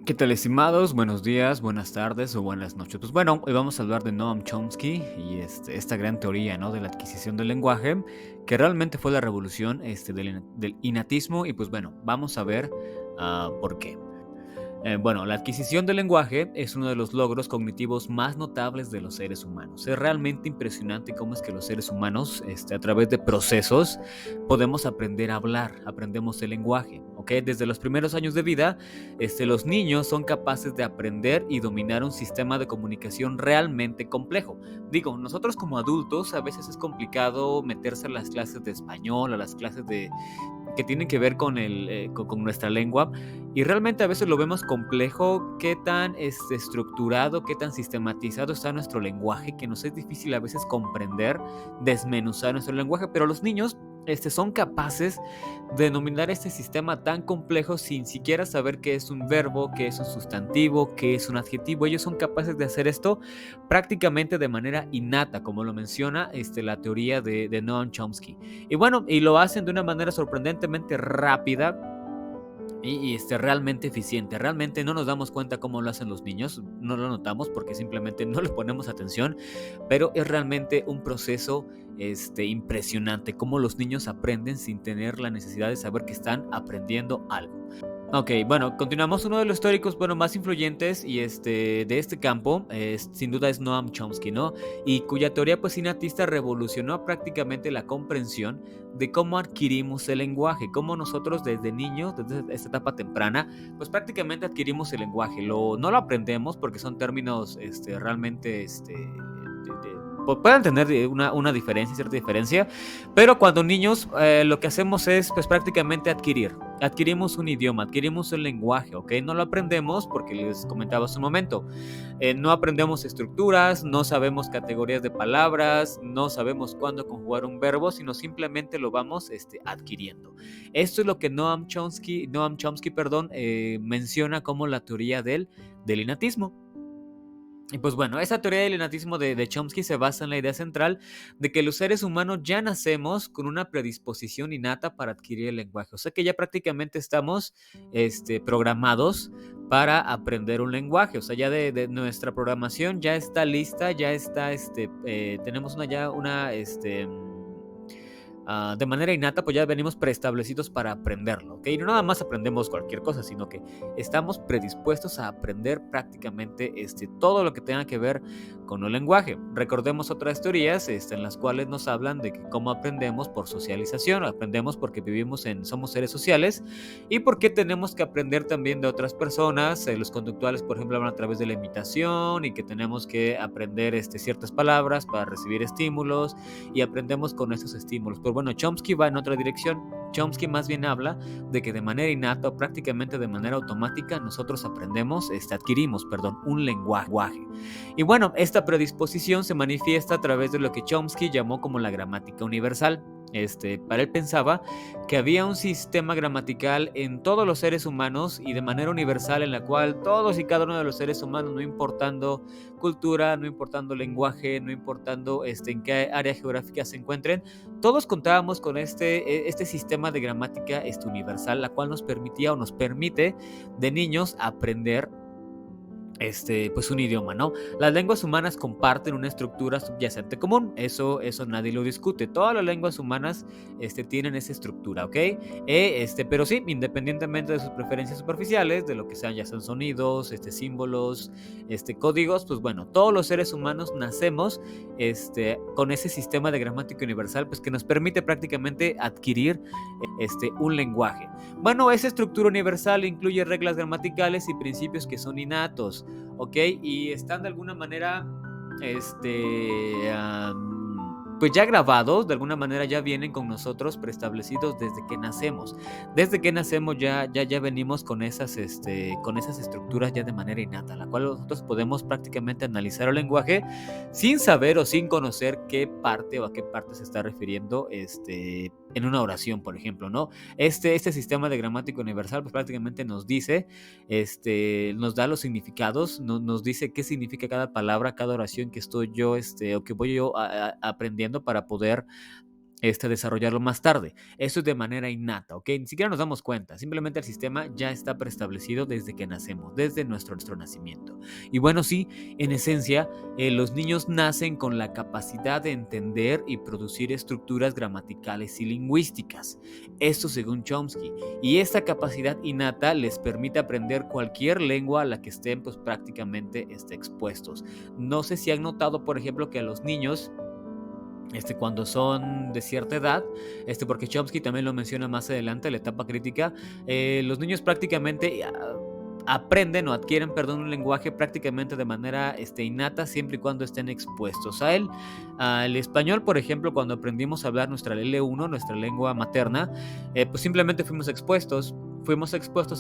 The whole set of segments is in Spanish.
¿Qué tal, estimados? Buenos días, buenas tardes o buenas noches. Pues bueno, hoy vamos a hablar de Noam Chomsky y esta gran teoría, ¿no? De la adquisición del lenguaje, que realmente fue la revolución del innatismo. Y pues bueno, vamos a ver por qué. Bueno, la adquisición del lenguaje es uno de los logros cognitivos más notables de los seres humanos. Es realmente impresionante cómo es que los seres humanos, a través de procesos, podemos aprender a hablar, aprendemos el lenguaje, ¿ok? Desde los primeros años de vida, los niños son capaces de aprender y dominar un sistema de comunicación realmente complejo. Digo, nosotros como adultos a veces es complicado meterse a las clases de español, a las clases que tienen que ver con nuestra lengua, y realmente a veces lo vemos complejo, qué tan estructurado, qué tan sistematizado está nuestro lenguaje, que nos es difícil a veces comprender, desmenuzar nuestro lenguaje, pero los niños son capaces de dominar este sistema tan complejo sin siquiera saber qué es un verbo, qué es un sustantivo, qué es un adjetivo. Ellos son capaces de hacer esto prácticamente de manera innata, como lo menciona la teoría de Noam Chomsky. Y bueno, y lo hacen de una manera sorprendentemente rápida y realmente eficiente. Realmente no nos damos cuenta cómo lo hacen los niños, no lo notamos porque simplemente no le ponemos atención, pero es realmente un proceso impresionante, cómo los niños aprenden sin tener la necesidad de saber que están aprendiendo algo. Ok, bueno, continuamos. Uno de los teóricos, bueno, más influyentes de este campo, sin duda es Noam Chomsky, ¿no? Y cuya teoría pues innatista revolucionó prácticamente la comprensión de cómo adquirimos el lenguaje, cómo nosotros desde niños, desde esta etapa temprana, pues prácticamente adquirimos el lenguaje. No lo aprendemos porque son términos realmente pueden tener una diferencia, cierta diferencia, pero cuando niños lo que hacemos es pues prácticamente adquirimos un idioma, adquirimos un lenguaje, ¿ok? No lo aprendemos porque les comentaba hace un momento, no aprendemos estructuras, no sabemos categorías de palabras, no sabemos cuándo conjugar un verbo, sino simplemente lo vamos adquiriendo. Esto es lo que Noam Chomsky, perdón, menciona como la teoría del innatismo. Y pues bueno, esa teoría del innatismo de Chomsky se basa en la idea central de que los seres humanos ya nacemos con una predisposición innata para adquirir el lenguaje. O sea que ya prácticamente estamos programados para aprender un lenguaje. O sea, ya de nuestra programación ya está lista, ya está, tenemos de manera innata, pues ya venimos preestablecidos para aprenderlo, ¿ok? Y no nada más aprendemos cualquier cosa, sino que estamos predispuestos a aprender prácticamente todo lo que tenga que ver con el lenguaje. Recordemos otras teorías en las cuales nos hablan de que cómo aprendemos por socialización, aprendemos porque somos seres sociales y porque tenemos que aprender también de otras personas. Los conductuales, por ejemplo, hablan a través de la imitación y que tenemos que aprender ciertas palabras para recibir estímulos y aprendemos con esos estímulos. Pero bueno, Chomsky va en otra dirección. Chomsky más bien habla de que de manera innata o prácticamente de manera automática nosotros adquirimos, perdón, un lenguaje. Y bueno, esta predisposición se manifiesta a través de lo que Chomsky llamó como la gramática universal. Para él pensaba que había un sistema gramatical en todos los seres humanos y de manera universal en la cual todos y cada uno de los seres humanos, no importando cultura, no importando lenguaje, no importando en qué área geográfica se encuentren, todos contábamos con este sistema de gramática universal, la cual nos permitía o nos permite de niños aprender pues un idioma, ¿no? Las lenguas humanas comparten una estructura subyacente común, eso nadie lo discute. Todas las lenguas humanas tienen esa estructura, ¿ok? Pero sí, independientemente de sus preferencias superficiales, de lo que sean, ya sean sonidos, símbolos, códigos, pues bueno, todos los seres humanos nacemos con ese sistema de gramática universal, pues que nos permite prácticamente adquirir un lenguaje. Bueno, esa estructura universal incluye reglas gramaticales y principios que son innatos, ¿ok? Y están de alguna manera, pues ya grabados, de alguna manera ya vienen con nosotros preestablecidos desde que nacemos. Desde que nacemos ya venimos con esas estructuras ya de manera innata, la cual nosotros podemos prácticamente analizar el lenguaje sin saber o sin conocer qué parte o a qué parte se está refiriendo en una oración, por ejemplo, ¿no? Este sistema de gramática universal pues prácticamente nos dice, nos da los significados, nos dice qué significa cada palabra, cada oración que estoy yo, o que voy yo aprendiendo para poder desarrollarlo más tarde. Eso es de manera innata, ¿ok? Ni siquiera nos damos cuenta, simplemente el sistema ya está preestablecido desde que nacemos, desde nuestro nacimiento. Y bueno, sí, en esencia, los niños nacen con la capacidad de entender y producir estructuras gramaticales y lingüísticas. Esto según Chomsky. Y esta capacidad innata les permite aprender cualquier lengua a la que estén pues prácticamente expuestos. No sé si han notado, por ejemplo, que a los niños cuando son de cierta edad, porque Chomsky también lo menciona más adelante, la etapa crítica, los niños prácticamente aprenden o adquieren, perdón, un lenguaje prácticamente de manera innata siempre y cuando estén expuestos a él. El español, por ejemplo, cuando aprendimos a hablar nuestra L1, nuestra lengua materna, pues simplemente fuimos expuestos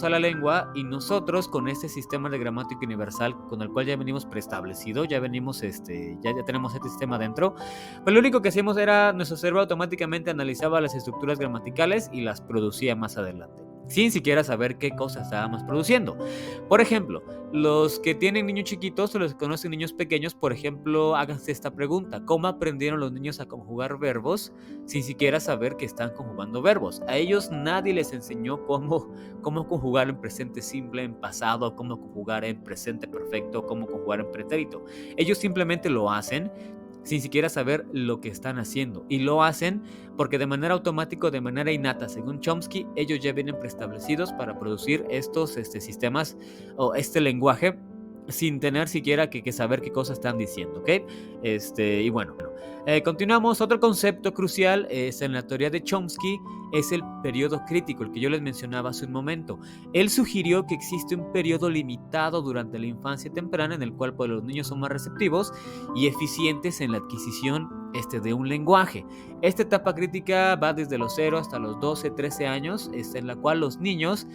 a la lengua y nosotros con este sistema de gramática universal con el cual ya venimos preestablecido, ya venimos, ya tenemos este sistema dentro, pues lo único que hacíamos era, nuestro cerebro automáticamente analizaba las estructuras gramaticales y las producía más adelante, sin siquiera saber qué cosas estábamos produciendo. Por ejemplo, los que tienen niños chiquitos o los que conocen niños pequeños, por ejemplo, háganse esta pregunta: ¿cómo aprendieron los niños a conjugar verbos sin siquiera saber que están conjugando verbos? A ellos nadie les enseñó cómo conjugar en presente simple, en pasado, cómo conjugar en presente perfecto, cómo conjugar en pretérito. Ellos simplemente lo hacen sin siquiera saber lo que están haciendo. Y lo hacen porque de manera automática, de manera innata, según Chomsky, ellos ya vienen preestablecidos para producir estos sistemas o este lenguaje sin tener siquiera que saber qué cosas están diciendo, ¿ok? Y bueno, continuamos. Otro concepto crucial es en la teoría de Chomsky, es el periodo crítico, el que yo les mencionaba hace un momento. Él sugirió que existe un periodo limitado durante la infancia temprana en el cual pues, los niños son más receptivos y eficientes en la adquisición de un lenguaje. Esta etapa crítica va desde los 0 hasta los 12, 13 años, en la cual los niños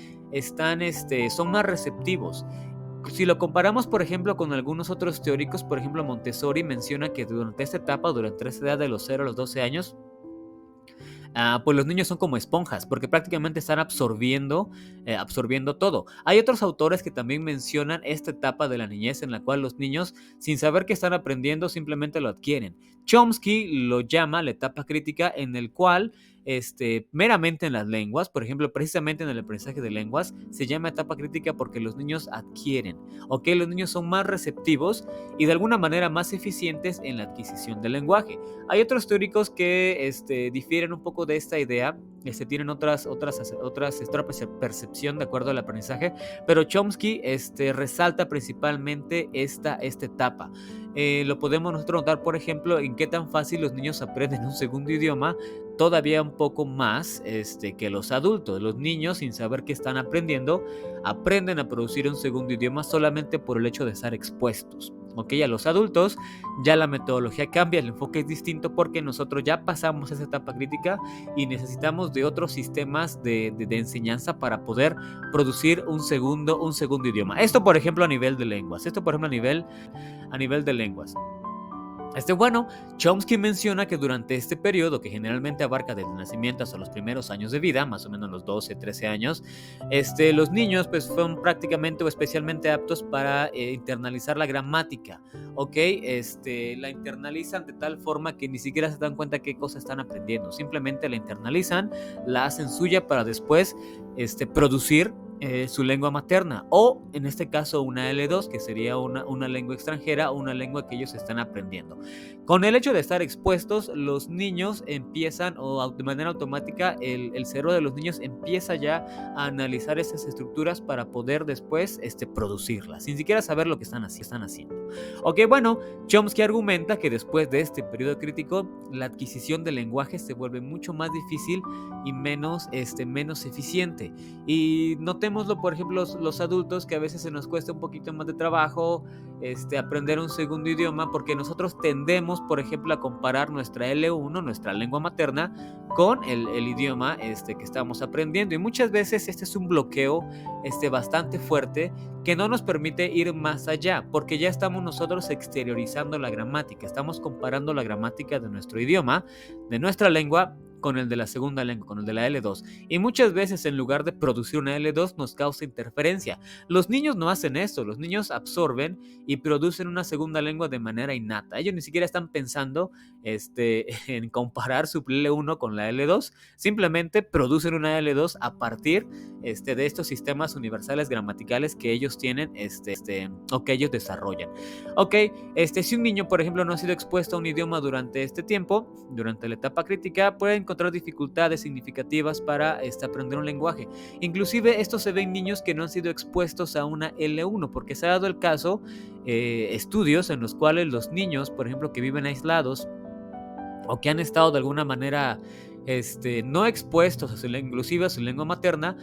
son más receptivos. Si lo comparamos, por ejemplo, con algunos otros teóricos, por ejemplo, Montessori menciona que durante esta etapa, durante esta edad de los 0 a los 12 años, pues los niños son como esponjas, porque prácticamente están absorbiendo todo. Hay otros autores que también mencionan esta etapa de la niñez en la cual los niños, sin saber que están aprendiendo, simplemente lo adquieren. Chomsky lo llama la etapa crítica, en el cual meramente en las lenguas, por ejemplo, precisamente en el aprendizaje de lenguas, se llama etapa crítica porque los niños adquieren, ¿ok? Los niños son más receptivos y de alguna manera más eficientes en la adquisición del lenguaje. Hay otros teóricos que difieren un poco de esta idea, tienen otra percepción de acuerdo al aprendizaje, pero Chomsky resalta principalmente esta etapa. Lo podemos nosotros notar, por ejemplo, en qué tan fácil los niños aprenden un segundo idioma, todavía un poco más que los adultos. Los niños, sin saber qué están aprendiendo, aprenden a producir un segundo idioma solamente por el hecho de estar expuestos. Ok, a los adultos ya la metodología cambia, el enfoque es distinto porque nosotros ya pasamos esa etapa crítica y necesitamos de otros sistemas de enseñanza para poder producir un segundo idioma. Esto, por ejemplo, a nivel de lenguas. A nivel de lenguas. Bueno, Chomsky menciona que durante este periodo, que generalmente abarca desde el nacimiento hasta los primeros años de vida, más o menos los 12, 13 años, los niños pues fueron prácticamente o especialmente aptos para internalizar la gramática, ¿ok? La internalizan de tal forma que ni siquiera se dan cuenta qué cosas están aprendiendo, simplemente la internalizan, la hacen suya para después producir su lengua materna, o en este caso una L2, que sería una lengua extranjera, una lengua que ellos están aprendiendo. Con el hecho de estar expuestos, los niños empiezan, o de manera automática, el cerebro de los niños empieza ya a analizar esas estructuras para poder después producirlas, sin siquiera saber lo que están haciendo. Ok, bueno, Chomsky argumenta que después de este periodo crítico, la adquisición del lenguaje se vuelve mucho más difícil y menos eficiente. Y notémoslo, por ejemplo, los adultos, que a veces se nos cuesta un poquito más de trabajo aprender un segundo idioma, porque nosotros tendemos, por ejemplo, a comparar nuestra L1, nuestra lengua materna, con el idioma que estamos aprendiendo. Y muchas veces este es un bloqueo bastante fuerte que no nos permite ir más allá, porque ya estamos nosotros exteriorizando la gramática, estamos comparando la gramática de nuestro idioma, de nuestra lengua, con el de la segunda lengua, con el de la L2. Y muchas veces en lugar de producir una L2 nos causa interferencia. Los niños no hacen eso, los niños absorben y producen una segunda lengua de manera innata. Ellos ni siquiera están pensando en comparar su L1 con la L2, simplemente producen una L2 a partir de estos sistemas universales gramaticales que ellos tienen o que ellos desarrollan. Ok, si un niño, por ejemplo, no ha sido expuesto a un idioma durante este tiempo, durante la etapa crítica, puede encontrar dificultades significativas para aprender un lenguaje. Inclusive esto se ve en niños que no han sido expuestos a una L1, porque se ha dado el caso, estudios en los cuales los niños, por ejemplo, que viven aislados o que han estado de alguna manera no expuestos inclusive a su lengua materna,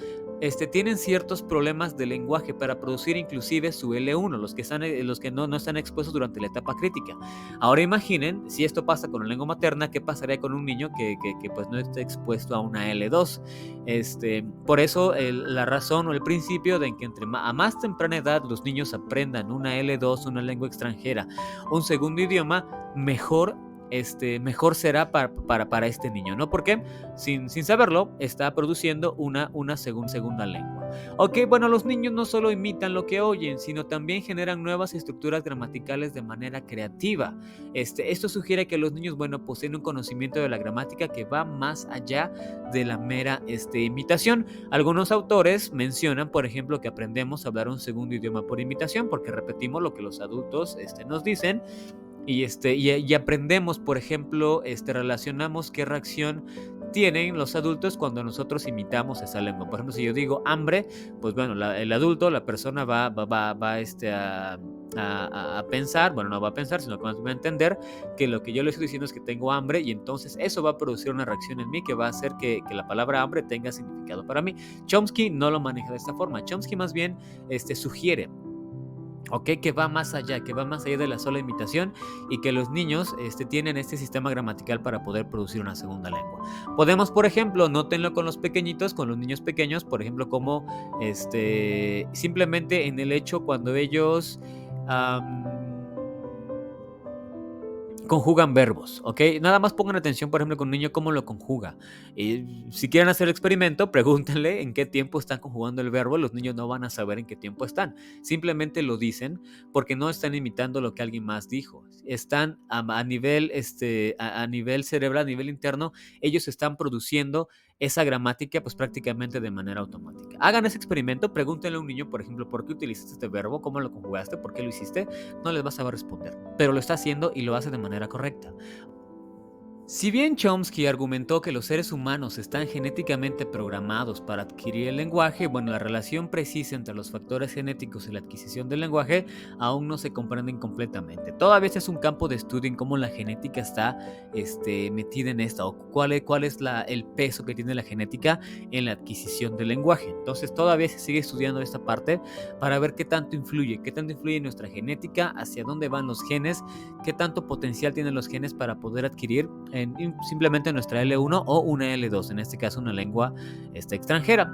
tienen ciertos problemas de lenguaje para producir inclusive su L1, los que no están expuestos durante la etapa crítica. Ahora imaginen, si esto pasa con la lengua materna, ¿qué pasaría con un niño que pues no esté expuesto a una L2? Por eso la razón o el principio de que a más temprana edad los niños aprendan una L2, una lengua extranjera, un segundo idioma, mejor será para este niño, ¿no? Porque sin saberlo está produciendo una segunda lengua. Ok, bueno, los niños no solo imitan lo que oyen, sino también generan nuevas estructuras gramaticales de manera creativa. Esto sugiere que los niños, bueno, poseen un conocimiento de la gramática que va más allá de la mera imitación. Algunos autores mencionan, por ejemplo, que aprendemos a hablar un segundo idioma por imitación, porque repetimos lo que los adultos nos dicen. Y aprendemos, por ejemplo, relacionamos qué reacción tienen los adultos cuando nosotros imitamos esa lengua. Por ejemplo, si yo digo hambre, pues bueno, el adulto, la persona va a pensar, bueno, no va a pensar, sino que va a entender que lo que yo le estoy diciendo es que tengo hambre, y entonces eso va a producir una reacción en mí que va a hacer que la palabra hambre tenga significado para mí. Chomsky no lo maneja de esta forma. Chomsky más bien sugiere, que va más allá de la sola imitación, y que los niños tienen este sistema gramatical para poder producir una segunda lengua. Podemos, por ejemplo, nótenlo con los pequeñitos, con los niños pequeños, por ejemplo, como simplemente en el hecho cuando ellos conjugan verbos, ¿ok? Nada más pongan atención, por ejemplo, con un niño cómo lo conjuga. Si quieren hacer el experimento, pregúntenle en qué tiempo están conjugando el verbo. Los niños no van a saber en qué tiempo están. Simplemente lo dicen porque no están imitando lo que alguien más dijo. Están a nivel cerebral, a nivel interno, ellos están produciendo esa gramática pues prácticamente de manera automática. Hagan ese experimento, pregúntenle a un niño, por ejemplo, ¿por qué utilizaste este verbo? ¿Cómo lo conjugaste? ¿Por qué lo hiciste? No les va a saber responder, pero lo está haciendo y lo hace de manera correcta. Si bien Chomsky argumentó que los seres humanos están genéticamente programados para adquirir el lenguaje, bueno, la relación precisa entre los factores genéticos y la adquisición del lenguaje aún no se comprenden completamente. Todavía este es un campo de estudio en cómo la genética está metida en esta, o cuál es el peso que tiene la genética en la adquisición del lenguaje. Entonces todavía se sigue estudiando esta parte para ver qué tanto influye nuestra genética, hacia dónde van los genes, qué tanto potencial tienen los genes para poder adquirir simplemente nuestra L1 o una L2, en este caso una lengua extranjera.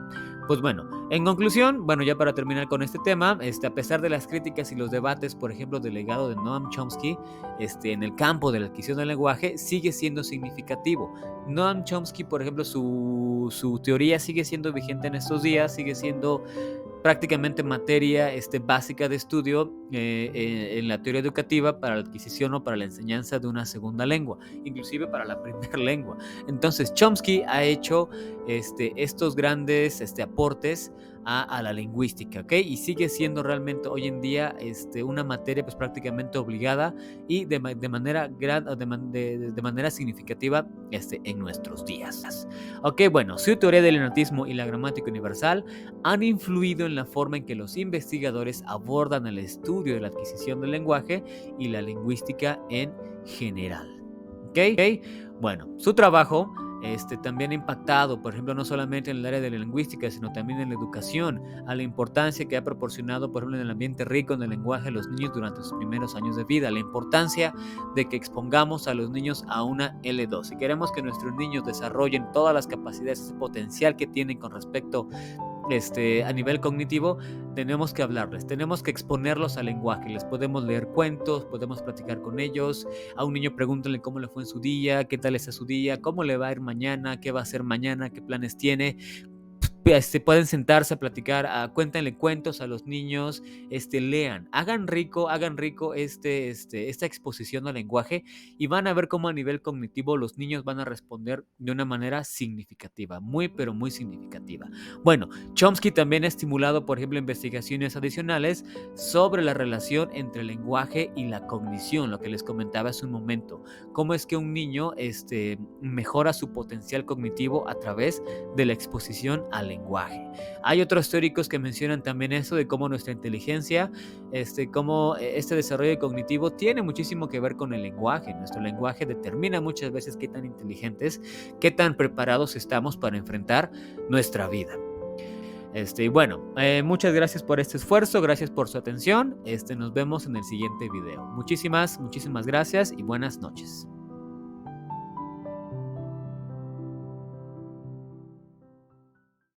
Pues bueno, en conclusión, bueno, ya para terminar con este tema, a pesar de las críticas y los debates, por ejemplo, del legado de Noam Chomsky en el campo de la adquisición del lenguaje, sigue siendo significativo. Noam Chomsky, por ejemplo, su teoría sigue siendo vigente en estos días, sigue siendo prácticamente materia básica de estudio en la teoría educativa para la adquisición o para la enseñanza de una segunda lengua, inclusive para la primera lengua. Entonces Chomsky ha hecho estos grandes aportes a la lingüística, ¿ok? Y sigue siendo realmente hoy en día una materia pues prácticamente obligada y de manera significativa en nuestros días. Ok, bueno, su teoría del innatismo y la gramática universal han influido en la forma en que los investigadores abordan el estudio de la adquisición del lenguaje y la lingüística en general. ¿Ok? Bueno, su trabajo también ha impactado, por ejemplo, no solamente en el área de la lingüística, sino también en la educación, a la importancia que ha proporcionado, por ejemplo, en el ambiente rico en el lenguaje a los niños durante sus primeros años de vida, la importancia de que expongamos a los niños a una L2. Si queremos que nuestros niños desarrollen todas las capacidades, ese potencial que tienen con respecto a nivel cognitivo, tenemos que hablarles, tenemos que exponerlos al lenguaje. Les podemos leer cuentos, podemos platicar con ellos. A un niño pregúntale cómo le fue en su día, qué tal está su día, cómo le va a ir mañana, qué va a hacer mañana, qué planes tiene. Pueden sentarse a platicar, cuéntenle cuentos a los niños, lean, hagan rico esta exposición al lenguaje, y van a ver cómo a nivel cognitivo los niños van a responder de una manera significativa, muy pero muy significativa. Bueno, Chomsky también ha estimulado, por ejemplo, investigaciones adicionales sobre la relación entre el lenguaje y la cognición, lo que les comentaba hace un momento, cómo es que un niño mejora su potencial cognitivo a través de la exposición al lenguaje. Hay otros teóricos que mencionan también eso de cómo nuestra inteligencia, cómo este desarrollo cognitivo tiene muchísimo que ver con el lenguaje. Nuestro lenguaje determina muchas veces qué tan inteligentes, qué tan preparados estamos para enfrentar nuestra vida. Bueno, muchas gracias por este esfuerzo, gracias por su atención. Nos vemos en el siguiente video. Muchísimas gracias y buenas noches.